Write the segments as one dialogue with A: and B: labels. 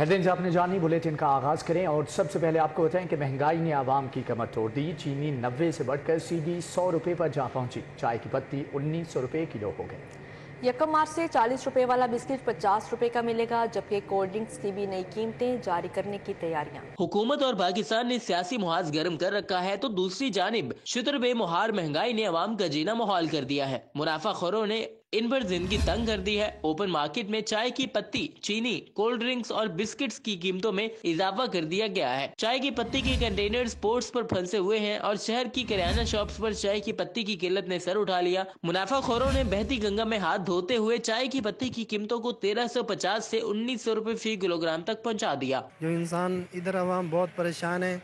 A: Headlines आपने जानी, bulletin का आगाज करें और सबसे पहले आपको बताएं कि महंगाई ने आवाम की कमर तोड़ दी। चीनी 90 से बढ़कर सीधी 100 रुपये पर जा पहुंची। चाय की पत्ती 1900 रुपये किलो हो गई।
B: 1 मार्च से 40 रुपये वाला बिस्किट 50 रुपये का मिलेगा, जबकि कोल्ड ड्रिंक्स की भी नई कीमतें जारी करने की तैयारियां।
C: हुकूमत और पाकिस्तान ने सियासी मुहाज गर्म कर रखा है, तो दूसरी जानिब शुतर बेमुहार महंगाई ने आवाम का जीना मुहाल कर दिया है। मुनाफाखोरों ने इन पर जिंदगी तंग कर दी है। ओपन मार्केट में चाय की पत्ती, चीनी, कोल्ड ड्रिंक्स और बिस्किट्स की कीमतों में इजाफा कर दिया गया है। चाय की पत्ती के कंटेनर्स पोर्ट्स पर फंसे हुए हैं और शहर की किराना शॉप्स पर चाय की पत्ती की किल्लत ने सर उठा लिया। मुनाफाखोरों ने बहती गंगा में हाथ धोते हुए चाय की पत्ती की कीमतों को 1350 से 1900 रुपए फी किलोग्राम तक पहुँचा दिया।
D: जो इंसान इधर अवाम बहुत परेशान है,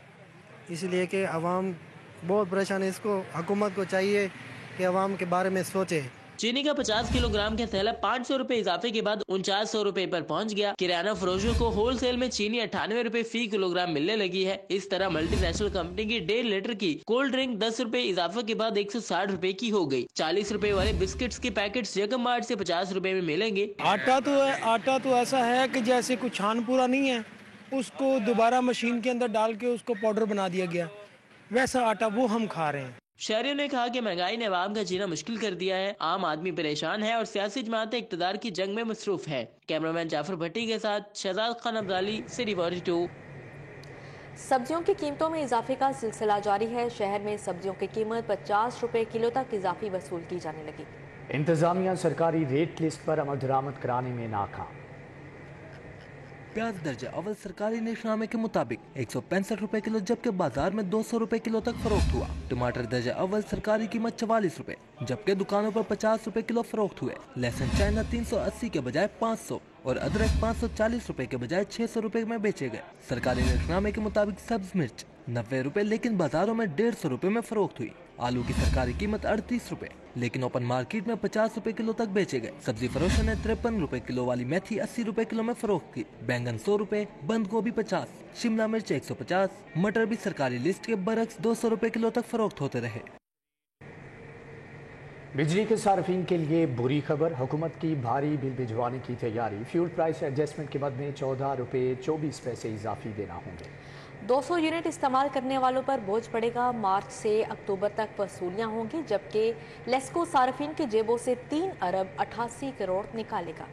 D: इसलिए कि अवाम बहुत परेशान है। इसको हुकूमत को चाहिए कि अवाम के बारे में सोचे।
C: चीनी का 50 किलोग्राम का थैला 500 रुपए इजाफे के बाद 4900 रुपए पर पहुंच गया। किराना फरोशों को होलसेल में चीनी 98 रुपए फी किलोग्राम मिलने लगी है। इस तरह मल्टीनेशनल कंपनी की 1.5 लीटर की कोल्ड ड्रिंक 10 रुपए इजाफे के बाद 160 रुपए की हो गई। 40 रुपए वाले बिस्किट्स के पैकेट्स 1 मार्च से 50 रुपए में मिलेंगे।
E: आटा तो ऐसा है कि जैसे कुछ छान पूरा नहीं है, उसको दोबारा मशीन के अंदर डाल के उसको पाउडर बना दिया गया, वैसा आटा वो हम खा रहे हैं।
C: शहरियों ने कहा कि महंगाई ने आवाम का जीना मुश्किल कर दिया है। आम आदमी परेशान है और सियासी जमातें इक़्तिदार की जंग में मसरूफ है। कैमरामैन जाफर भट्टी के साथ शहजाद खान अब्दाली, सिटी 42।
B: सब्जियों की कीमतों में इजाफे का सिलसिला जारी है। शहर में सब्जियों की कीमत 50 रुपए किलो तक इजाफी वसूल की जाने लगी।
A: इंतजामिया सरकारी रेट लिस्ट पर अमल दरामद कराने में नाकाम।
F: प्याज दर्जा अव्वल सरकारी निशानामे के मुताबिक 165 रुपए किलो, जबकि बाजार में 200 रुपए किलो तक फरोख्त हुआ। टमाटर दर्जा अव्वल सरकारी कीमत 44 रुपए, जबकि दुकानों पर 50 रुपए किलो फरोख्त हुए। लहसुन चाइना 380 के बजाय 500 और अदरक 540 रुपए के बजाय 600 रुपए में बेचे गए। सरकारी निशानामे के मुताबिक सब्ज मिर्च 90 रुपए, लेकिन बाजारों में 150 रुपए में फरोख्त हुई। आलू की सरकारी कीमत 38 रुपए, लेकिन ओपन मार्केट में 50 रुपए किलो तक बेचे गए। सब्जी फरोशों ने 53 रुपए किलो वाली मेथी 80 रुपए किलो में फरोख्त की। बैंगन 100 रुपए, बंद गोभी 50, शिमला मिर्च 150, मटर भी सरकारी लिस्ट के बरक्स 200 रुपए किलो तक फरोख्त होते रहे।
A: बिजली के सार्फिन के लिए बुरी खबर, हुकूमत की भारी बिल भिजवाने की तैयारी। फ्यूल प्राइस एडजस्टमेंट के मद में 14 रुपए 24 पैसे इजाफी देना होंगे।
B: 200 यूनिट इस्तेमाल करने वालों पर बोझ पड़ेगा। मार्च से अक्टूबर तक वसूलियां होंगी, जबकि लेस्को सार्फिन की जेबों से 3 अरब 88 करोड़ निकालेगा।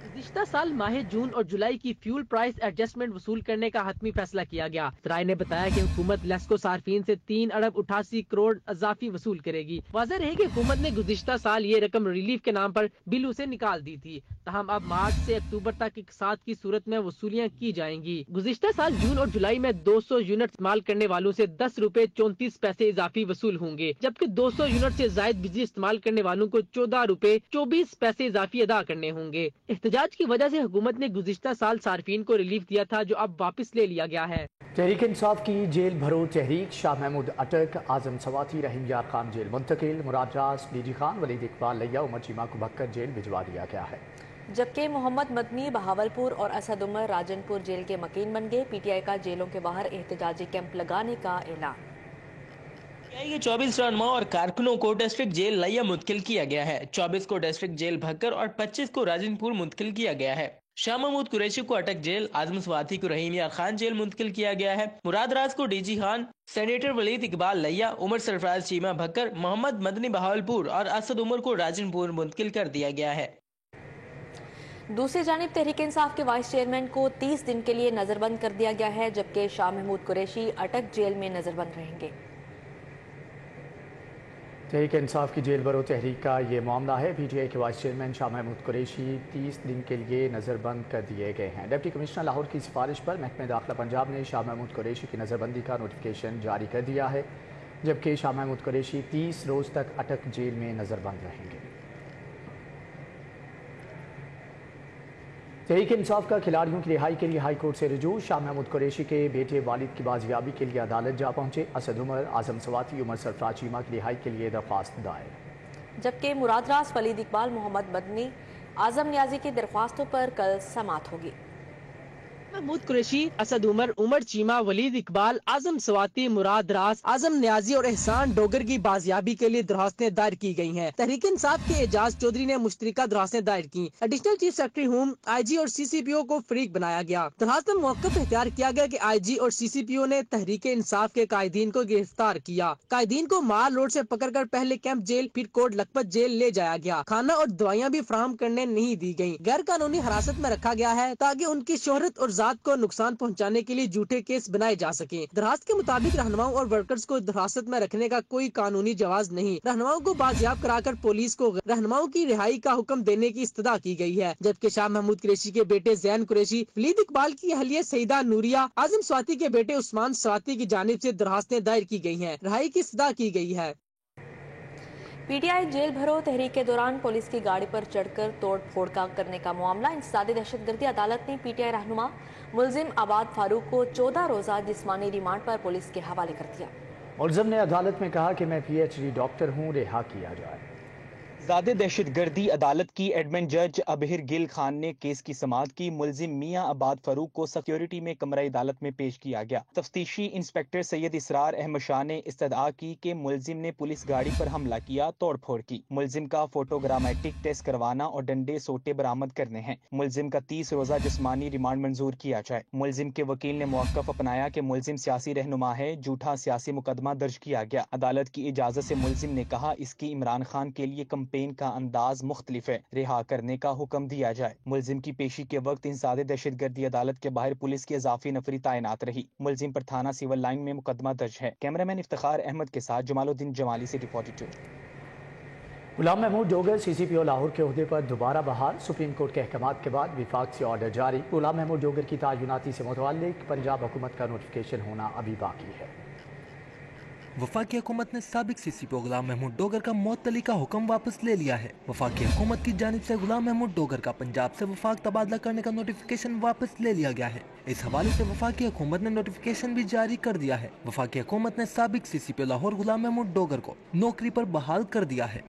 G: गुज़िश्ता साल माह जून और जुलाई की फ्यूल प्राइस एडजस्टमेंट वसूल करने का हतमी फैसला किया गया। राय ने बताया कि हुकूमत लेस्को सार्फिन से 3 अरब 88 करोड़ इजाफी वसूल करेगी। वाज़ेह रहे कि हुकूमत ने गुज़िश्ता साल ये रकम रिलीफ के नाम पर बिलों से निकाल दी थी, तहम अब मार्च से अक्टूबर तक एक साथ की सूरत में वसूलियाँ की जाएंगी। गुज़िश्ता साल जून और जुलाई में 200 यूनिट इस्तेमाल करने वालों से 10 रुपए 34 पैसे इजाफी वसूल होंगे, जबकि 200 यूनिट से जायद बिजली इस्तेमाल करने वालों को 14 रुपए 24 पैसे इजाफी अदा करने होंगे। एहतजाज की वजह से हुकूमत ने गुज़िश्ता साल सार्फिन को रिलीफ दिया था, जो अब वापस ले लिया गया है।
A: तहरीक इंसाफ की जेल भरो तहरीक, शाह महमूद अटक, आजम सवाती, रहीम यार खान जेल मुंतकिल, मुराद रास, डीजी खान, वलीद इकबाल लैया, उमर चीमा को भक्कर जेल भिजवा दिया गया है।
B: जबकि मोहम्मद मदनी बहावलपुर और असद उमर राजनपुर जेल के मकीन बन गए। पीटीआई का जेलों के बाहर एहतजाजी कैंप लगाने का ऐलान।
C: ये 24 रहनुमा और कारकुनों को डिस्ट्रिक्ट जेल लैया मुंतकिल किया गया है। 24 को डिस्ट्रिक्ट जेल भक्कर और 25 को राजनपुर मुंतकिल किया गया है। शाह महमूद कुरैशी को अटक जेल, आजम सवाती को रहीम यार खान जेल मुंतकिल किया गया है। मुराद राज को डीजी खान, सेनेटर वलीद इकबाल लैया, उमर सरफराज चीमा भक्कर, मोहम्मद मदनी बहावलपुर और असद उमर को राजनपुर मुंतकिल कर दिया गया है।
B: दूसरी जानिब तहरीक इंसाफ के वाइस चेयरमैन को 30 दिन के लिए नजरबंद कर दिया गया है, जबकि शाह महमूद कुरैशी अटक जेल में नजरबंद रहेंगे।
A: तहरीक इंसाफ की जेल भरो तहरीक का ये मामला है। पीटीआई के वाइस चेयरमैन शाह महमूद कुरैशी 30 दिन के लिए नज़रबंद कर दिए गए हैं। डिप्टी कमिश्नर लाहौर की सिफारिश पर महकमे दाखिला पंजाब ने शाह महमूद कुरैशी की नज़रबंदी का नोटिफिकेशन जारी कर दिया है, जबकि शाह महमूद कुरैशी 30 रोज़ तक अटक जेल में नज़रबंद रहेंगे। तहरीक इंसाफ का खिलाड़ियों की रिहाई के लिए हाई कोर्ट से रुजू। शाह महमूद कुरैशी के बेटे वालिद की बाजियाबी के लिए अदालत जा पहुंचे। असद उमर, आजम सवाती, उमर सरफराज चीमा की रिहाई के लिए दरख्वास्त दायर।
B: जबकि मुराद रास, वलीद इकबाल, मोहम्मद मदनी, आजम नियाजी की दरख्वास्तों पर कल समाअत होगी।
G: महमूद कुरैशी, असद उमर, उमर चीमा, वलीद इकबाल, आजम स्वाति, मुराद रास, आजम न्याजी और एहसान डोगर की बाजियाबी के लिए दरखास्तें दायर की गई हैं। तहरीक इंसाफ के एजाज चौधरी ने मुश्तरका दरखास्तें दायर की। Additional chief secretary home, IG और CCPO को फरीक बनाया गया। दरखास्त में मौक़िफ़ इख्तियार किया गया कि IG और CCPO ने तहरीक इंसाफ के कायदीन को गिरफ्तार किया। कायदीन को माल रोड से पकड़कर पहले कैंप जेल, फिर कोट लखपत जेल ले जाया गया। खाना और दवाइयाँ भी फराहम करने नहीं दी गयी। गैर कानूनी हिरासत में रखा गया है ताकि उनकी शोहरत और जात को नुकसान पहुंचाने के लिए झूठे केस बनाए जा सके। दरखास्त के मुताबिक रहनुमाओं और वर्कर्स को हिरासत में रखने का कोई कानूनी जवाज नहीं। रहनुमाओं को बाजियाब कराकर पुलिस को रहनुमाओं की रिहाई का हुक्म देने की इस्तदा की गई है। जबकि शाह महमूद कुरैशी के बेटे जैन कुरैशी, वलीद इकबाल की अहलिया सईदा नूरिया, आजम स्वाति के बेटे उस्मान स्वाति की जानिब से दरखास्तें दायर की गई हैं। रिहाई की इस्तदा की गई है।
B: PTI जेल भरो तहरीक के दौरान पुलिस की गाड़ी पर चढ़कर तोड़ फोड़ करने का मामला। इंसदादी दहशतगर्दी अदालत ने PTI रहनुमा मुलजिम आबाद फारूक को 14 रोज़ा जिस्मानी रिमांड पर पुलिस के हवाले कर दिया।
A: मुलजिम ने अदालत में कहा कि मैं PhD डॉक्टर हूँ, रिहा किया जाए।
H: ज़ादे दहशतगर्दी अदालत की एडमिन जज अबहिर गिल खान ने केस की समाअत की। मुलजिम मियां आबाद फरूक को सिक्योरिटी में कमरा अदालत में पेश किया गया। तफ्तीशी इंस्पेक्टर सैयद इसरार अहमद शाह ने इस्तदआ की कि मुलजिम ने पुलिस गाड़ी पर हमला किया, तोड़ फोड़ की। मुलजिम का फोटोग्रामेटिक टेस्ट करवाना और डंडे सोटे बरामद करने हैं। मुलजिम का 30 रोज़ा जिस्मानी रिमांड मंजूर किया जाए। मुलजिम के वकील ने मौक़िफ़ अपनाया कि मुलजिम सियासी रहनुमा है, झूठा सियासी मुकदमा दर्ज किया गया। अदालत की इजाज़त से मुलजिम ने कहा इसकी इमरान खान के लिए कैंपेन का अंदाज मुख्तलिफ है, रिहा करने का हुक्म दिया जाए। मुलजिम की पेशी के वक्त इंसदादी दहशतगर्दी अदालत के बाहर पुलिस की इजाफी नफरी तैनात रही। मुलजिम पर थाना सिविल लाइन में मुकदमा दर्ज है। कैमरामैन इफ्तिखार अहमद के साथ जमालुद्दीन जमाली, सिटी 42।
A: गुलाम महमूद डोगर CCPO लाहौर के ओहदे पर दोबारा बहाल। सुप्रीम कोर्ट के अहकामात के बाद विफाक से ऑर्डर जारी। गुलाम महमूद डोगर की तैनाती से मुतअल्लिक पंजाब हुकूमत का नोटिफिकेशन होना अभी बाकी है।
F: वफाकी हुकूमत ने साबिक CCPO गुलाम महमूद डोगर का मुअत्तली का हुक्म वापस ले लिया है। वफाकी हुकूमत की जानिब से गुलाम महमूद डोगर का पंजाब से वफाक तबादला करने का नोटिफिकेशन वापस ले लिया गया है। इस हवाले से वफाकी हुकूमत ने नोटिफिकेशन भी जारी कर दिया है। वफाकी हुकूमत ने साबिक CCPO लाहौर गुलाम महमूद डोगर को नौकरी पर बहाल कर दिया है।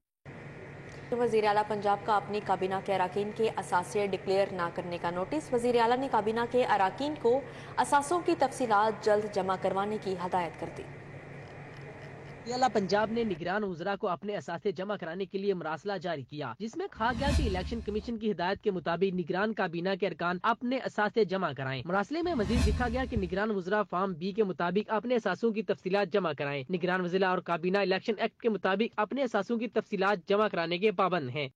B: वज़ीर आला पंजाब का अपनी काबीना के अराकीन के असासे डिक्लेयर न करने का नोटिस। वज़ीर आला ने काबीना के अराकीन को असासों की तफसीलात जल्द जमा करवाने की हदायत कर दी।
G: आला पंजाब ने निगरान वज़रा को अपने असासे जमा कराने के लिए मरासला जारी किया, जिसमें कहा गया कि इलेक्शन कमीशन की हिदायत के मुताबिक निगरान काबीना के अरकान अपने असासे जमा कराएं। मरासले में मजीद लिखा गया कि निगरान वज़रा फॉर्म B के मुताबिक अपने असासों की तफसीलात जमा कराएं। निगरान वज़रा और काबीना इलेक्शन एक्ट के मुताबिक अपने असासों की तफसीलात जमा कराने के पाबंद हैं।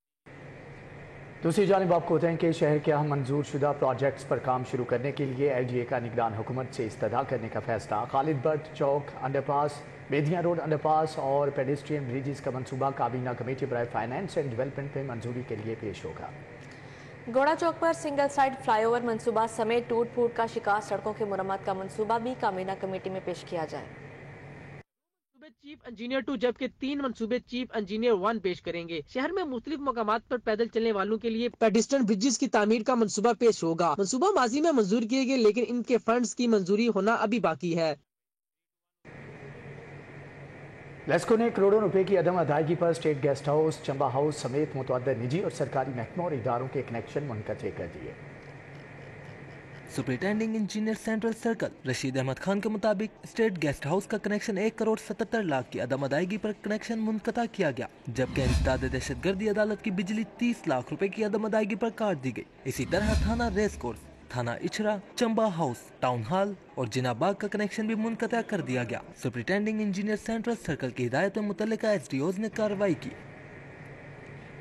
A: दूसरी जानिब आपको बताएं कि शहर के अहम मंजूर शुदा प्रोजेक्ट्स पर काम शुरू करने के लिए LGA का निगरान हुकूमत से इस्तदा करने का फैसला। खालिद भट्ट चौक अंडरपास, बेदिया रोड अंडरपास और पेडेस्ट्रियन ब्रिजेस का मंसूबा काबीना कमेटी बराए फाइनेंस एंड डेवलपमेंट में मंजूरी के लिए पेश होगा।
B: गोड़ा चौक पर सिंगल साइड फ्लाईओवर मंसूबा समेत टूट फूट का शिकार सड़कों की मुरम्मत का मंसूबा भी काबीना कमेटी में पेश किया जाए।
G: चीफ इंजीनियर 2 जबकि 3 मंसूबे चीफ इंजीनियर 1 पेश करेंगे। शहर में मुख्तलिफ मकामात पर पैदल चलने वालों के लिए पेडेस्ट्रियन ब्रिजेस की तामीर का मंसूबा पेश होगा। मंसूबा माजी में मंजूर किए गए, लेकिन इनके फंड्स की मंजूरी होना अभी बाकी है।
A: लेस्को ने करोड़ों रुपए की अदम अदायगी पर state guest house, Chamba house समेत मुतअद्दिद निजी और सरकारी महकमों और इदारों के कनेक्शन मुनक़ते कर दिए।
F: Superintending engineer central circle Rashid Ahmad Khan के मुताबिक स्टेट गेस्ट हाउस का कनेक्शन 1,77,00,000 की अदम अदायगी पर कनेक्शन मुनक़ता किया गया, जबकि इंसदाद दहशतगर्दी अदालत की बिजली 30 लाख रुपए की अदम अदायगी पर काट दी गई। इसी तरह थाना रेस कोर्स, थाना Ichhra, Chamba house, town hall और जिनाबाग का कनेक्शन भी मुनक़ता कर दिया गया। सुपरिटेंडिंग इंजीनियर सेंट्रल सर्कल की हिदायत में मुतल्लिका SDOs ने कार्रवाई की।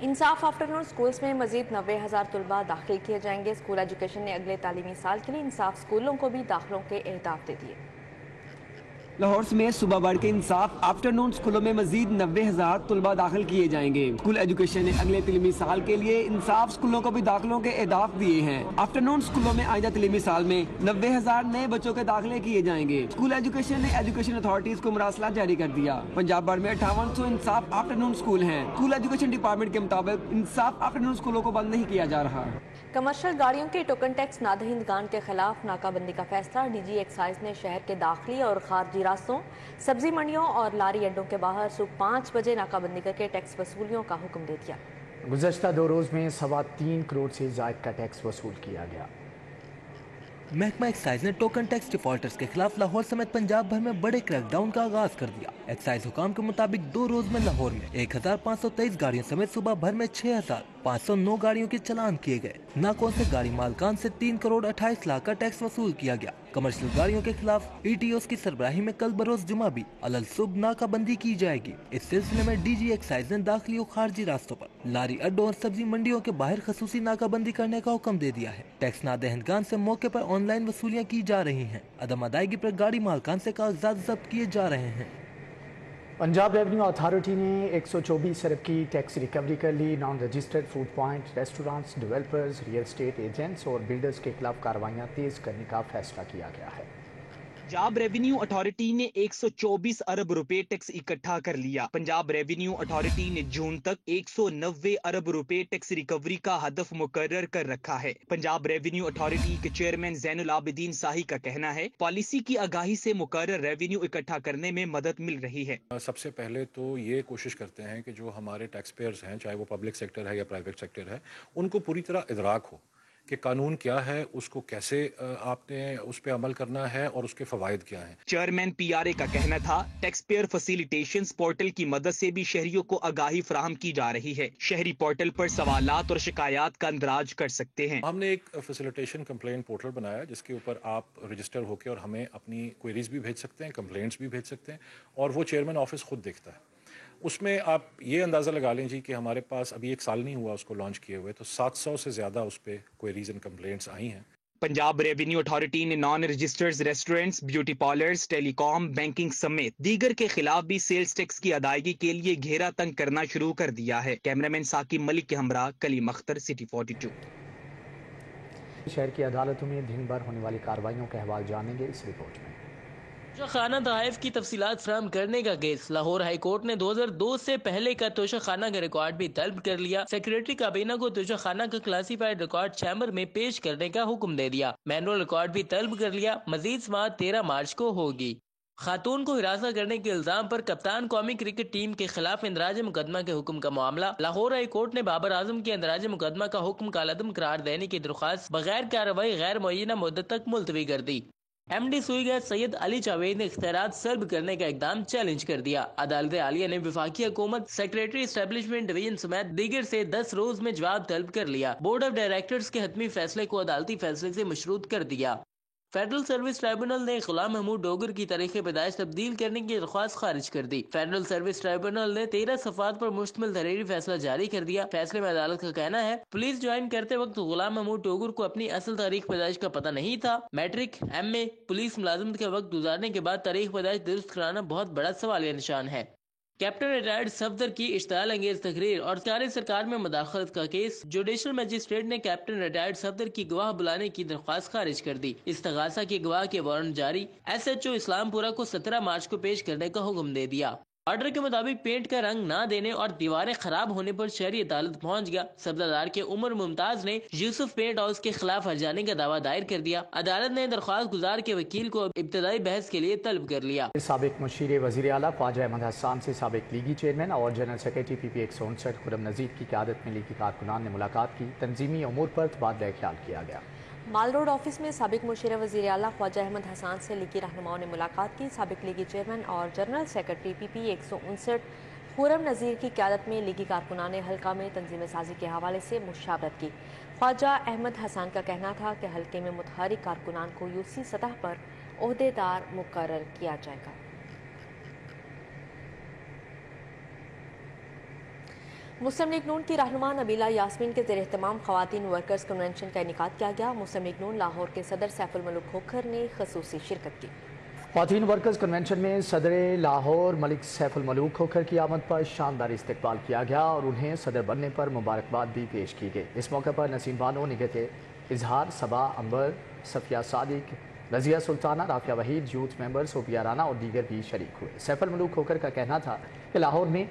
B: इंसाफ आफ्टरनून स्कूल्स में मजीद 90,000 तलबा दाखिल किए जाएंगे। स्कूल एजुकेशन ने अगले तालीमी साल के लिए इंसाफ स्कूलों को भी दाखिलों के अहदाफ दे दिए।
I: लाहौर में सुबह बढ़ के इंसाफ आफ्टरनून स्कूलों में मजीद 90,000 तलबा दाखिल किए जाएंगे। स्कूल एजुकेशन ने अगले तलीमी साल के लिए इंसाफ स्कूलों को भी दाखिलों के अहदाफ दिए हैं। आफ्टरनून स्कूलों में आइंदा तलीमी साल में 90,000 नए बच्चों के दाखिले किए जाएंगे। स्कूल एजुकेशन ने एजुकेशन अथॉरिटीज को मरासला जारी कर दिया। पंजाब भर में 5800 इंसाफ आफ्टरनून स्कूल हैं। स्कूल एजुकेशन डिपार्टमेंट के मुताबिक इंसाफ आफ्टरनून स्कूलों को बंद नहीं किया जा रहा।
B: कमर्शियल गाड़ियों के टोकन टैक्स नादहिंदगान के खिलाफ नाकाबंदी का फैसला। DG एक्साइज ने शहर के दाखिली और खारजी रास्तों, सब्जी मंडियों और लारी अड्डों के बाहर सुबह 5 बजे नाकाबंदी करके टैक्स वसूलियों का हुक्म दे दिया। गुज़श्ता 2 रोज़ में 3.25 करोड़ से ज़ायद का टैक्स वसूल किया गया।
F: महकमा एक्साइज ने टोकन टैक्स डिफॉल्टर्स के खिलाफ लाहौर समेत पंजाब भर में बड़े क्रैकडाउन का आगाज कर दिया। एक्साइज हुकाम के मुताबिक 2 रोज में लाहौर में 1523 गाड़ियों समेत सुबह भर में 6509 गाड़ियों के चालान किए गए। नाकों से गाड़ी मालकान से 3 करोड़ 28 लाख का टैक्स वसूल किया गया। कमर्शियल गाड़ियों के खिलाफ ETOs की सरबराही में कल बरोज जुमा भी अलल सुब नाकाबंदी की जाएगी। इस सिलसिले में DG एक्साइज ने दाखिली और खारजी रास्तों पर लारी अड्डों और सब्जी मंडियों के बाहर खसूसी नाकाबंदी करने का हुक्म दे दिया है। टैक्स नादहनगान से मौके पर ऑनलाइन वसूलियाँ की जा रही हैं। अदम अदायगी पर गाड़ी मालकान से कागजात जब्त किए जा रहे हैं।
A: पंजाब रेवेन्यू अथॉरिटी ने 124 अरब की टैक्स रिकवरी कर ली। Non registered food point, restaurants, developers, real estate agents और बिल्डर्स के खिलाफ कार्रवाइयां तेज करने का फैसला किया गया है।
H: पंजाब रेवेन्यू अथॉरिटी ने 124 अरब रुपए टैक्स इकट्ठा कर लिया। पंजाब रेवेन्यू अथॉरिटी ने जून तक 190 अरब रुपए टैक्स रिकवरी का हदफ मुकर्रर कर रखा है। पंजाब रेवेन्यू अथॉरिटी के चेयरमैन ज़ैनुल आबिदीन साही का कहना है, पॉलिसी की आगाही से मुकर्रर रेवेन्यू इकट्ठा करने में मदद मिल रही है।
J: सबसे पहले तो ये कोशिश करते हैं कि जो हमारे टैक्स पेयर्स हैं, चाहे वो पब्लिक सेक्टर है या प्राइवेट सेक्टर है, उनको पूरी तरह इदराक हो कि कानून क्या है, उसको कैसे आपने उस पर अमल करना है और उसके फवायद क्या हैं।
H: चेयरमैन PRA का कहना था, टैक्स पेयर फैसिलिटेशंस पोर्टल की मदद से भी शहरियों को आगाही फराहम की जा रही है। शहरी पोर्टल पर सवालात और शिकायत का अंदराज कर सकते हैं।
J: हमने एक फैसिलिटेशन कंप्लेंट पोर्टल बनाया जिसके ऊपर आप रजिस्टर होकर और हमें अपनी क्वेरीज भी भेज सकते हैं, कंप्लेंट्स भी भेज सकते हैं और वो चेयरमैन ऑफिस खुद देखता है। उसमें आप ये अंदाज़ा लगा लें जी कि हमारे पास अभी 1 साल नहीं हुआ उसको लॉन्च किए हुए, तो 700 से ज़्यादा उस पर क्वेरीज एंड कंप्लेंट्स आई हैं।
H: पंजाब रेवेन्यू अथॉरिटी ने non registered restaurants, beauty parlours, telecom, banking समेत दीगर के खिलाफ भी सेल्स टैक्स की अदायगी के लिए घेरा तंग करना शुरू कर दिया है। कैमरामैन साकिब मलिक के हमरा कलीम अख्तर, सिटी 42।
A: शहर की अदालतों में दिन भर होने वाली कार्रवाइयों का अहवाल जानेंगे इस रिपोर्ट में।
C: तोशाखाना तहफ़ की तफसीलात फराहम करने का केस। लाहौर हाई कोर्ट ने 2002 से पहले का तोशाखाना का रिकॉर्ड भी तलब कर लिया। सेक्रेटरी काबीना को तोशाखाना का क्लासीफाइड रिकॉर्ड चैम्बर में पेश करने का हुक्म दे दिया। मैनुअल रिकॉर्ड भी तलब कर लिया। मजीद समाअत 13 मार्च को होगी। खातून को हिरासत करने के इल्जाम पर कप्तान कौमी क्रिकेट टीम के खिलाफ इंदराज मुकदमा के हुक्म का मामला। लाहौर हाई कोर्ट ने बाबर आजम के इंदराज मुकदमा का हुक्म कालअदम करार देने की दरख्वास्त बगैर कार्रवाई गैर मुअय्यना मुद्दत तक मुलतवी कर दी। MD सुईगा सैयद अली जावेद ने इख्तियारात सल्ब करने का इकदाम चैलेंज कर दिया। अदालत आलिया ने वफाकी हुकूमत, सेक्रेटरी एस्टेब्लिशमेंट डिवीजन समेत दीगर से 10 रोज में जवाब तलब कर लिया। बोर्ड ऑफ डायरेक्टर्स के हतमी फैसले को अदालती फैसले से मशरूत कर दिया। फेडरल सर्विस ट्राइब्यूनल ने गुलाम महमूद डोगर की तारीख पैदाइश तब्दील करने की दरख्वास्त खारिज कर दी। फेडरल सर्विस ट्राइब्यूनल ने 13 सफ़ात पर मुश्तमिल तहरीरी फैसला जारी कर दिया। फैसले में अदालत का कहना है, पुलिस ज्वाइन करते वक्त गुलाम महमूद डोगर को अपनी असल तारीख पैदाइश का पता नहीं था। मैट्रिक, MA, पुलिस मुलाजमत का वक्त गुजारने के बाद तारीख पैदाइश दुरुस्त कराना बहुत बड़ा सवालिया निशान है। कैप्टन रिटायर्ड सफदर की इश्तियाल अंगेज तकरीर और सरकार में मुदाखलत का केस। जुडिशल मजिस्ट्रेट ने कैप्टन रिटायर्ड सफदर की गवाह बुलाने की दरख्वास्त खारिज कर दी। इस्तगासा की गवाह के वारंट जारी। SHO इस्लामपुरा को 17 मार्च को पेश करने का हुक्म दे दिया। ऑर्डर के मुताबिक पेंट का रंग न देने और दीवारें खराब होने पर शहरी अदालत पहुंच गया। सब्जादार के उमर मुमताज ने यूसुफ पेंट हाउस के खिलाफ हर्जाने का दावा दायर कर दिया। अदालत ने दरख्वास्त गुजार के वकील को इब्तदाई बहस के लिए तलब कर लिया।
A: साबिक मुशीर वज़ीर आला ख्वाजा अहमद हसन से साबिक लीगी चेयरमैन और जनरल सेक्रेटरी PP 159 खुर्रम नज़ीर की क़यादत में लीगी कारकुनान ने मुलाकात की। तंजीमी उमूर पर तबादला ख्याल किया गया।
B: माल रोड ऑफिस में साबिक मुशीर वज़ीर आला ख्वाजा अहमद हसन से लीगी रहनुमाओं ने मुलाकात की। साबिक लीगी चेयरमैन और जनरल सेक्रेटरी PP 159 खुर्रम नज़ीर की क़यादत में लीगी कारकुनान हल्का में तंजीम साजी के हवाले से मुशावरत की। ख्वाजा अहमद हसन का कहना था कि हल्के में मुतहरिक कारकुनान को UC सतह पर ओहदेदार मुकर्रर किया जाएगा। मुस्लिम लीग नून की रहनुमा नबीला यास्मीन के ज़ेर एहतमाम ख़वातीन वर्कर्स कन्वेंशन का इनेकाद किया गया। मुस्लिम लीग नून लाहौर के सदर सैफुल मलूक खोखर ने खसूसी शिरकत की।
A: ख़वातीन वर्कर्स कन्वेंशन में सदर लाहौर मलिक सैफुल मलूक खोखर की आमद पर शानदार इस्तकबाल किया गया और उन्हें सदर बनने पर मुबारकबाद भी पेश की गई। इस मौके पर नसीम बानो, निगत इजहार, सबा अंबर, सफिया सादिक, रजिया सुल्ताना, राफिया वहीद, यूथ मेंबर सोफिया राना और दीगर भी शरीक हुए। सैफुल मलूक खोखर का कहना था कि लाहौर में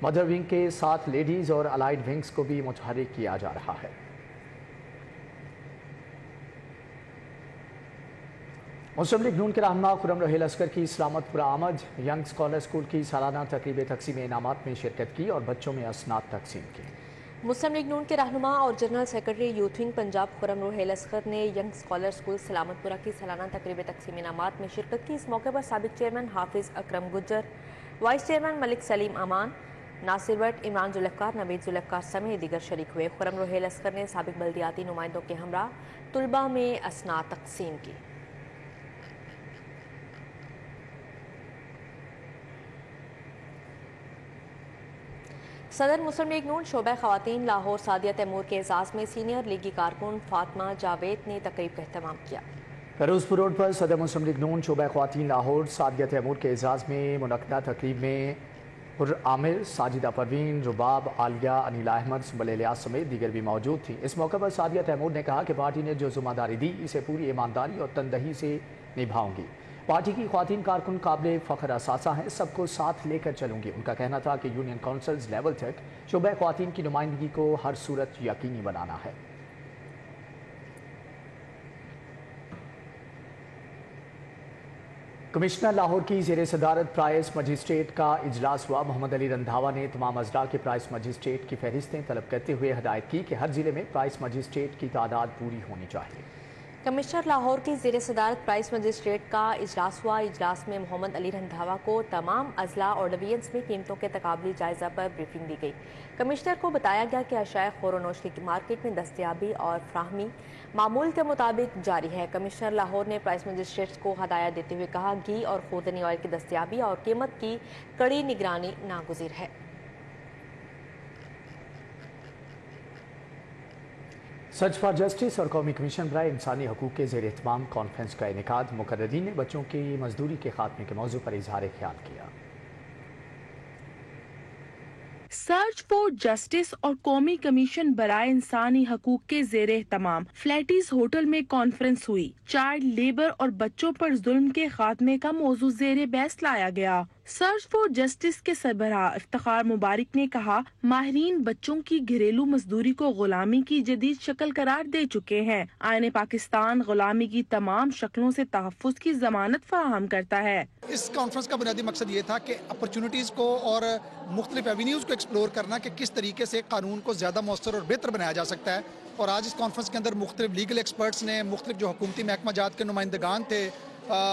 A: मदर विंग के साथ लेडीज़ और अलाइड विंग्स को भी मुतहरिक किया जा रहा है। मुस्लिम लीग नून के रहनुमा खुर्रम रहील असगर की सलामतपुरा आमद यंग स्कॉलर स्कूल की सालाना तकरीब तकसीम इनामात में शिरकत की और बच्चों में असनाद तकसीम की।
B: मुस्लिम लीग नून के रहनुमा और general secretary youth wing Punjab Khurram Roheel Asghar ने यंग स्कॉलर स्कूल सलामतपुरा की सालाना तकरीब तकसीम इनामात में शिरकत की। इस मौके पर साबिक चेयरमैन हाफिज अकरम गुज्जर, वाइस चेयरमैन मलिक सलीम अमान, नासिर भट्ट, इमरान जुल्फ़कार, नवीद जुल्फ़कार समेत दीगर शरीक हुए। खुर्रम रूहेल असगर ने साबिक बल्दियाती नुमाइंदों के हमरा तुलबा में असना तकसीम की। सदर मुस्लिम लीग नून शोबा ख़वातीन लाहौर सादिया तैमूर के एजाज़ में सीनियर लीगी कारकुन फातिमा जावेद ने तकरीब का अहतमाम किया।
A: फिरोजपुर रोड पर सदर मुस्लिम लीग नून शोबा ख़वातीन लाहौर सादिया तैमूर के एजाज़ में मुनक़दा तकरीब में हुर्र आमिर, साजिदा परवीन, रुबाब, आलिया, अनिला अहमद, सुंबल इलियास समेत दीगर भी मौजूद थी। इस मौके पर सादिया तैमूर ने कहा कि पार्टी ने जो ज़िम्मेदारी दी इसे पूरी ईमानदारी और तनदही से निभाऊंगी। पार्टी की ख्वातीन कारकुन काबिल फ़ख्र असासा हैं, सबको साथ लेकर चलूंगी। उनका कहना था कि यूनियन काउंसिल्स लेवल तक शोबा ख्वातीन की नुमाइंदगी को हर सूरत यकीनी बनाना है। कमिश्नर लाहौर की ज़ेर सदारत प्राइस मजिस्ट्रेट का इजलास हुआ। मोहम्मद अली रंधावा ने तमाम अजला के प्राइस मजिस्ट्रेट की फहरिस्तें तलब करते हुए हदायत की कि हर ज़िले में प्राइस मजिस्ट्रेट की तादाद पूरी होनी चाहिए।
B: कमिश्नर लाहौर की ज़ेर सदारत प्राइस मजिस्ट्रेट का इजलास हुआ। इजलास में मोहम्मद अली रंधावा को तमाम अजला और डिवीजन्स में कीमतों के तकाबली जायजा पर ब्रीफिंग दी गई। कमिश्नर को बताया गया कि अशाए खोरोनोश की मार्केट में दस्तयाबी और फ्राहमी मामूल के मुताबिक जारी है। कमिश्नर लाहौर ने प्राइस मजिस्ट्रेट्स को हदायत देते हुए कहा, घी और खूदनी ऑयल की दस्तयाबी और कीमत की कड़ी निगरानी नागुज़िर है।
A: सर्च फॉर जस्टिस और कौमी कमीशन बराए इंसानी हकूक़ के ज़ेर एहतमाम कॉन्फ्रेंस का इनेकाद। मुकर्ररीन ने बच्चों की मजदूरी के खात्मे के मौजू पर इजहार ख्याल किया।
K: सर्च फॉर जस्टिस और कौमी कमीशन बराए इंसानी हकूक के ज़ेर एहतमाम फ्लैटीज होटल में कॉन्फ्रेंस हुई। चाइल्ड लेबर और बच्चों पर जुल्म के खात्मे का मौजू ज़ेर बहस लाया गया। सर्च फॉर जस्टिस के सरबराह इफ्तिखार मुबारक ने कहा, माहिरीन बच्चों की घरेलू मजदूरी को गुलामी की जदीद शक्ल करार दे चुके हैं। आईन पाकिस्तान गुलामी की तमाम शक्लों से तहफ़्फ़ुज़ की जमानत फराहम करता है।
L: इस कॉन्फ्रेंस का बुनियादी मकसद ये था कि अपॉर्चुनिटीज़ को और मुख्तलिफ एवेन्यूज़ को एक्सप्लोर करना कि किस तरीके से कानून को ज़्यादा मौसर और बेहतर बनाया जा सकता है। और आज इस कॉन्फ्रेंस के अंदर मुख्तलिफ लीगल एक्सपर्ट्स ने, मुख्तलिफ जो हुकूमती महकमा जात के नुमाइंदगान थे,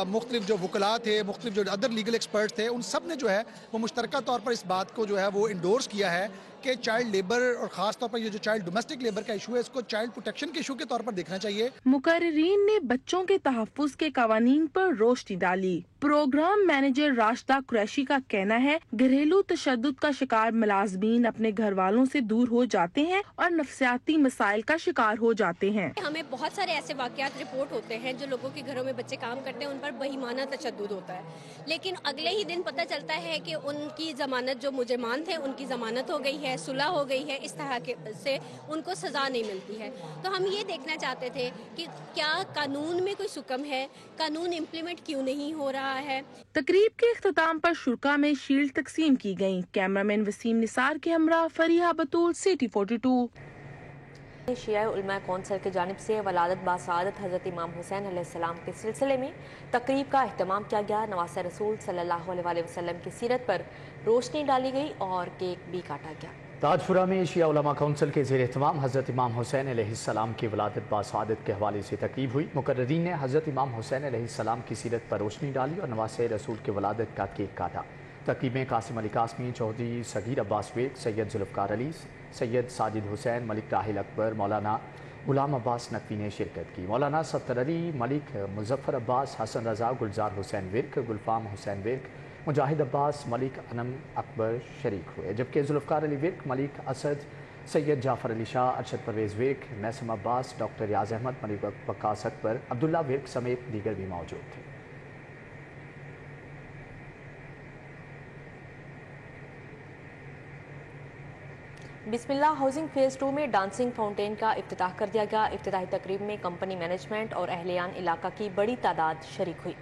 L: मुख्तलिफ जो वकला थे, मुख्तलिफ जो अदर लीगल एक्सपर्ट्स थे, उन सब ने जो है वो मुश्तरका तौर पर इस बात को जो है वो इंडोर्स किया है कि चाइल्ड लेबर और ख़ास तौर पर ये जो चाइल्ड डोमेस्टिक लेबर का इशू है इसको चाइल्ड प्रोटेक्शन के इशू के तौर पर देखना चाहिए।
K: मुकर्ररीन ने बच्चों के तहफ़्फ़ुज़ के कवानीन पर रोशनी डाली। प्रोग्राम मैनेजर राशिदा कुरैशी का कहना है, घरेलू तशद्दुद का शिकार मुलाजमीन अपने घर वालों से दूर हो जाते हैं और नफ्सियाती मसाइल का शिकार हो जाते हैं।
M: हमें बहुत सारे ऐसे वाक़यात रिपोर्ट होते हैं जो लोगों के घरों में बच्चे काम करते हैं, उन पर बेईमाना तशद्दुद होता है, लेकिन अगले ही दिन पता चलता है कि उनकी जमानत, जो मुजरिमान थे उनकी जमानत हो गई है, सुलह हो गई है, इस तरह के से उनको सजा नहीं मिलती है। तो हम ये देखना चाहते थे कि क्या कानून में कोई सुकम है, कानून इम्प्लीमेंट क्यों नहीं हो रहा है।
K: तकरीब के इख्तिताम पर शुरा में शील्ड तकसीम की गयी। कैमरामैन वसीम निसार के हमरा फरीहा बतूल, सिटी 42।
B: शिया उलमा कौंसिल की जानिब से वलादत बासआदत हज़रत इमाम हुसैन अलैहिस्सलाम के सिलसिले में तकरीब का अहतमाम किया गया। नवासे रसूल सल्लल्लाहु अलैहि वसल्लम की सीरत पर रोशनी डाली गई और केक भी काटा गया।
A: ताजपुरा में शिया उलमा कौंसिल के ज़ेर एहतमाम हज़रत इमाम हुसैन अलैहिस्सलाम की वलादत बासआदत के हवाले से तकरीब हुई। मुकर्ररीन ने हज़रत इमाम हुसैन अलैहिस्सलाम की सीरत पर रोशनी डाली और नवासे रसूल की वलादत का केक काटा। तकरीब में कासिम अली कासमी, चौधरी सगीर अब्बास वेग, सैयद जुल्फ़कार अली, सैयद साजिद हुसैन, मलिक राहिल अकबर, मौलाना गुलाम अब्बास नकवी ने शिरकत की। मौलाना सत्तर अली, मलिक मुजफ्फर अब्बास, हसन रजा, गुलजार हुसैन विर्क, गुलफाम हुसैन विर्क, मुजाहिद अब्बास, मलिक अनम अकबर शरीक हुए, जबकि जुल्फ़कार अली विर्क, मलिक असद, सैयद जाफ़र अली शाह, अरशद परवेज़ विर्क, मैसम अब्बास, डॉक्टर रियाज अहमद, मलिक वक्कास अकबर, अब्दुल्ला विर्क समेत दीगर भी मौजूद थे।
B: बिस्मिल्लाह हाउसिंग फेज़ 2 में डांसिंग फाउंटेन का इफ्तिताह कर दिया गया। इफ्तिताही तकरीब में कंपनी मैनेजमेंट और अहलियान इलाका की बड़ी तादाद शरीक हुई।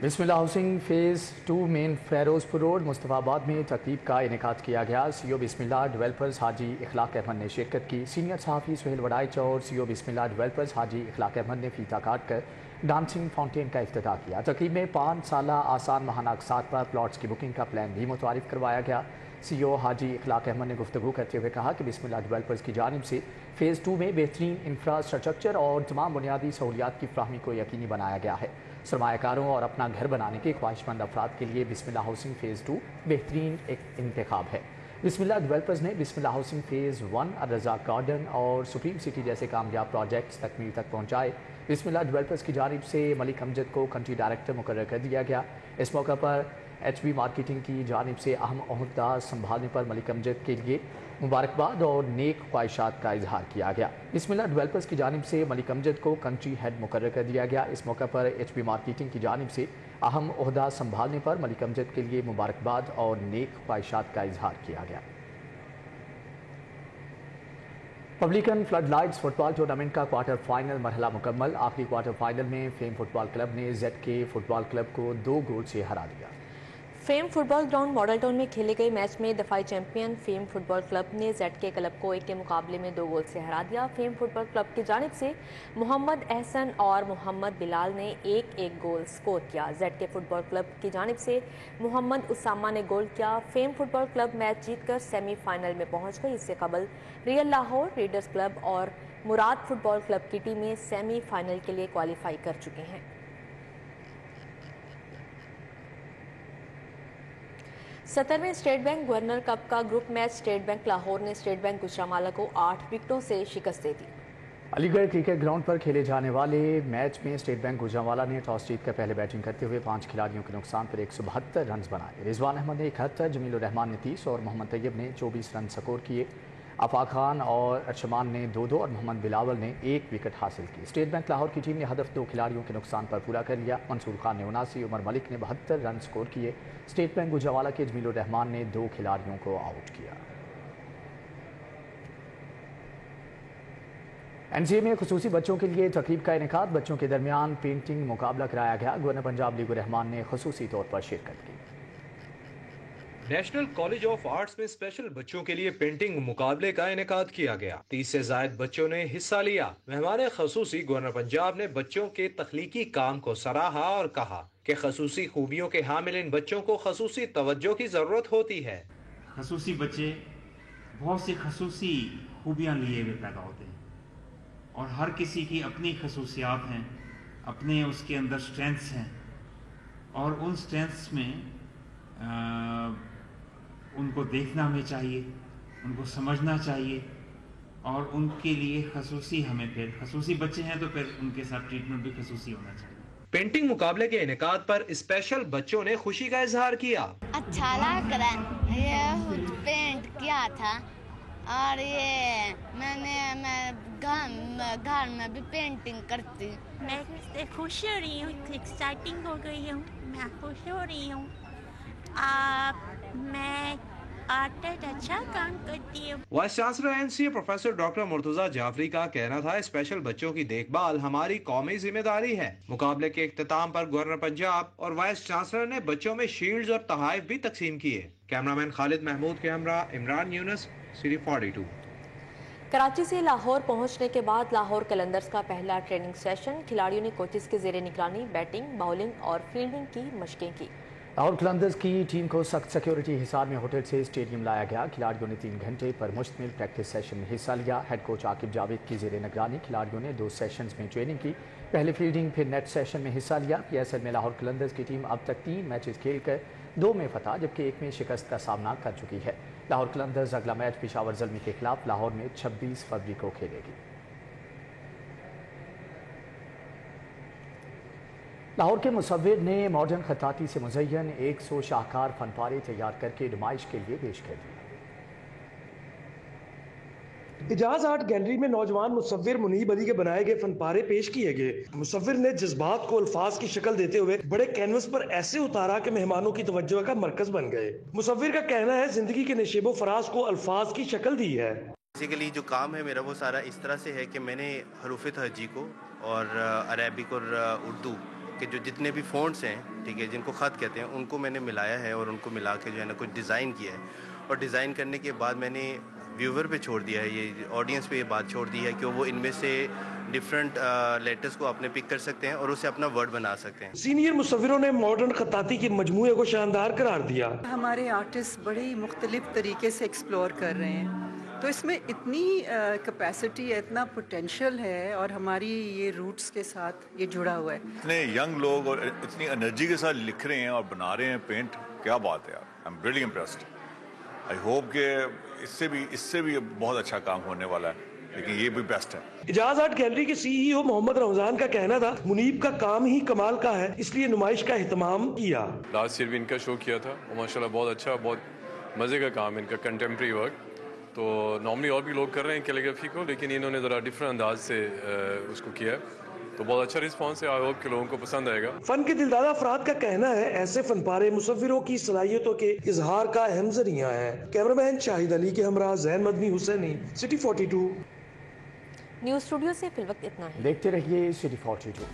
A: Bismillah housing phase 2 main Ferozepur road Mustafabad में तकरीब का इनेकाद किया गया। सीओ बिस्मिल्लाह डेवलपर्स हाजी इखलाक अहमद ने शिरकत की। सीनियर सहाफ़ी सुहेल वड़ाइच और सीओ बिस्मिल्लाह डेवलपर्स हाजी इखलाक अहमद ने फीता काट कर डांसिंग फाउंटेन का इफ्तिताह किया। तकरीब में 5 साला आसान महाना अक़सात पर प्लॉट्स की बुकिंग का प्लान भी मुतारिफ करवाया गया। CEO हाजी इखलाक अहमद ने गुफ्तगू करते हुए कहा कि बिस्मिल्लाह डेवलपर्स की जानिब से फ़ेज़ 2 में बेहतरीन इंफ्रास्ट्रक्चर और तमाम बुनियादी सहूलियात की फ्राहमी को यकीनी बनाया गया है। सरमायाकारों और अपना घर बनाने के ख्वाहिशमंद अफराद के लिए बिस्मिल्लाह हाउसिंग फ़ेज़ 2 बेहतरीन एक इंतखाब है। बिस्मिल्लाह डेवलपर्स ने बिस्मिल्लाह हाउसिंग फ़ेज़ 1, रज़ाक गार्डन और सुप्रीम सिटी जैसे कामयाब प्रोजेक्ट्स तकमील तक पहुँचाए। बिस्मिल्लाह डेवलपर्स की जानिब से मलिक अमजद को कंट्री डायरेक्टर मुकर्रर कर दिया गया। इस मौका पर HB मार्केटिंग की जानिब से अहम ओहदा संभालने पर मलिक अमजद के लिए मुबारकबाद और नेक ख्वाहिशात का इजहार किया गया। बिस्मिल्लाह डेवलपर्स की जानिब से मलिक अमजद को कंट्री हेड मुकर्रर कर दिया गया। इस मौका पर HB मार्केटिंग की जानिब से अहम ओहदा संभालने पर मलिक अमजद के लिए मुबारकबाद और नेक ख्वाहिशात का इजहार किया गया। Publican flood lights football tournament का क्वार्टर फाइनल मरहला मुकम्मल। आखिरी क्वार्टर फाइनल में फेम फुटबॉल क्लब ने ZK फुटबॉल क्लब को 2 गोल से हरा दिया।
B: Fame football ground model town में खेले गए मैच में दफाई चैंपियन फेम फुटबॉल क्लब ने ZK क्लब को 1 के मुकाबले में 2 गोल से हरा दिया। फेम फुटबॉल क्लब की जानिब से मोहम्मद एहसन और मोहम्मद बिलाल ने 1-1 गोल स्कोर किया। ZK फुटबॉल क्लब की जानिब से मोहम्मद उसामा ने गोल किया। फेम फुटबॉल क्लब मैच जीतकर सेमीफाइनल में पहुंच गई। इससे कबल रियल लाहौर, रीडर्स क्लब और मुराद फुटबॉल क्लब की टीमें सेमीफाइनल के लिए क्वालिफाई कर चुके हैं। 70वें स्टेट बैंक गवर्नर कप का group match state bank Lahore ने स्टेट बैंक गुजरांवाला को 8 विकेटों से शिकस्त दे दी।
A: अलीगढ़ क्रिकेट ग्राउंड पर खेले जाने वाले मैच में स्टेट बैंक गुजरांवाला ने टॉस जीतकर पहले बैटिंग करते हुए 5 खिलाड़ियों के नुकसान पर 172 रन बनाए। रिजवान अहमद ने 71, जमीलुर रहमान ने 30 और मोहम्मद तैयब ने 24 रन स्कोर किए। आफाक खान और अर्शमान ने 2-2 और मोहम्मद बिलावल ने 1 विकेट हासिल की। स्टेट बैंक लाहौर की टीम ने हदफ 2 खिलाड़ियों के नुकसान पर पूरा कर लिया। मंसूर खान ने 79, उमर मलिक ने 72 रन स्कोर किए। स्टेट बैंक गुजरांवाला के जमीलुर रहमान ने 2 खिलाड़ियों को आउट किया। NCA में खुसूसी बच्चों के लिए तकरीब का इनेकाद, बच्चों के दरमियान पेंटिंग मुकाबला कराया गया। गवर्नर पंजाब लीगुर रहमान ने खुसूसी तौर पर शिरकत की।
N: नेशनल कॉलेज ऑफ आर्ट्स में स्पेशल बच्चों के लिए पेंटिंग मुकाबले का इनेकाद किया गया। 30 से ज्यादा बच्चों ने हिस्सा लिया। मेहमान खसूसी गवर्नर पंजाब ने बच्चों के तख्लीकी काम को सराहा और कहा कि खसूसी खूबियों के हामिल इन बच्चों को खसूसी तवज्जो की जरूरत होती है।
O: खसूसी बच्चे बहुत सी खसूसी खूबियाँ लिए हुए पैदा होते हैं और हर किसी की अपनी खसूसियात हैं, अपने उसके अंदर स्ट्रेंथ्स हैं और उन स्ट्रेंथ्स में उनको देखना हमें चाहिए, उनको समझना चाहिए और उनके लिए खसूसी हमें फिर खसूसी बच्चे हैं तो फिर उनके साथ ट्रीटमेंट भी खसूसी होना चाहिए।
N: पेंटिंग मुकाबले के इनेकाद पर स्पेशल बच्चों ने खुशी का इजहार किया।
P: अच्छा लग रहा है, ये पेंट किया था और ये मैं घर में भी पेंटिंग करती हूँ।
Q: मैं खुश हो रही हूँ, एक्साइटिंग हो गई हूँ, मैं खुश हो रही हूँ। मैं आर्ट अच्छा काम करती हूँ।
N: Vice chancellor NCA professor doctor Murtaza Jafri का कहना था, स्पेशल बच्चों की देखभाल हमारी कौमी जिम्मेदारी है। मुकाबले के इख्तिताम पर गवर्नर पंजाब और वाइस चांसलर ने बच्चों में शील्ड्स और तोहफे भी तकसीम किए। कैमरामैन खालिद महमूद के हमरा इमरान यूनुस, City 42।
B: कराची से लाहौर पहुंचने के बाद लाहौर कलंदर्स का पहला ट्रेनिंग सेशन, खिलाड़ियों ने कोचेस के जेर निगरानी बैटिंग, बाउलिंग और फील्डिंग की मशकें की।
A: लाहौर कलंदर्स की टीम को सख्त सिक्योरिटी हिसार में होटल से स्टेडियम लाया गया। खिलाड़ियों ने 3 घंटे पर मुश्तमिल प्रैक्टिस सेशन में हिस्सा लिया। हेड कोच आकिब जावेद की जेर निगरानी खिलाड़ियों ने 2 सेशंस में ट्रेनिंग की। पहले फील्डिंग फिर नेट सेशन में हिस्सा लिया। PSL में लाहौर कलंदर्स की टीम अब तक 3 मैचेस खेलकर 2 में फतह जबकि 1 में शिकस्त का सामना कर चुकी है। लाहौर कलंदर्स अगला मैच पेशावर ज़ल्मी के खिलाफ लाहौर में 26 फरवरी को खेलेगी। लाहौर के मुसव्विर ने मॉडर्न खताती से मुज़य्यन 100 शाहकार फनपारे तैयार करके नुमाइश के लिए पेश कर दिए।
R: इजाज आर्ट गैलरी में नौजवान मुसव्विर मुनीब अली के बनाए गए फनपारे पेश किए गए। मुसव्विर ने जज्बात को अल्फाज की शक्ल देते हुए बड़े कैनवस पर ऐसे उतारा कि मेहमानों की तवज्जो का मरकज बन गए। मुसव्विर का कहना है, जिंदगी के नशेबो फराज को अल्फाज की शक्ल दी है।
S: बेसिकली जो काम है मेरा वो सारा इस तरह से है कि मैंने हरूफ तहजी को और अरबिक और उर्दू के जो जितने भी फ़ॉन्ट्स हैं, ठीक है, जिनको ख़त कहते हैं, उनको मैंने मिलाया है और उनको मिला के जो है ना कुछ डिज़ाइन किया है। और डिज़ाइन करने के बाद मैंने व्यूवर पे छोड़ दिया है, ये ऑडियंस पे ये बात छोड़ दी है कि वो इनमें से डिफरेंट लेटर्स को आपने पिक कर सकते हैं और उसे अपना वर्ड बना सकते हैं।
R: सीनियर मुसव्विरों ने मॉडर्न खत्ताती के मजमूए को शानदार करार दिया।
T: हमारे आर्टिस्ट बड़े ही मुख्तलिफ तरीके से एक्सप्लोर कर रहे हैं, तो इसमें इतनी कैपेसिटी है, इतना पोटेंशियल है और हमारी ये रूट्स के साथ ये जुड़ा हुआ है।
U: इतने यंग लोग और इतनी एनर्जी के साथ लिख रहे हैं और बना रहे हैं पेंट, क्या बात है यार, I am really impressed. I hope कि इससे भी बहुत अच्छा काम होने वाला है, लेकिन ये भी बेस्ट है।
R: इजाज आर्ट गैलरी के सीईओ मोहम्मद रमजान का कहना था मुनीब का काम ही कमाल का है, इसलिए नुमाइश का एहतमाम किया।
V: लास्ट ईयर भी इनका शो किया था और माशाल्लाह बहुत अच्छा, बहुत मजे का काम है इनका, कंटेम्प्रेरी वर्क। तो नॉर्मली और भी लोग कर रहे हैं कैलीग्राफी को, लेकिन इन्होंने ज़रा डिफरेंट अंदाज से उसको किया है, तो बहुत अच्छा रिस्पांस है। आई होप कि लोगों को पसंद आएगा।
R: फन के दिलदादा अफराद का कहना है ऐसे फनपारे मुसव्विरों की सलाहियतों के इजहार का अहम जरिया है। कैमरामैन शाहिद अली के हमरा Zain Madani Hussaini, city 42।
B: News studio से फिलवक्त इतना ही।
A: देखते रहिए सिटी 42।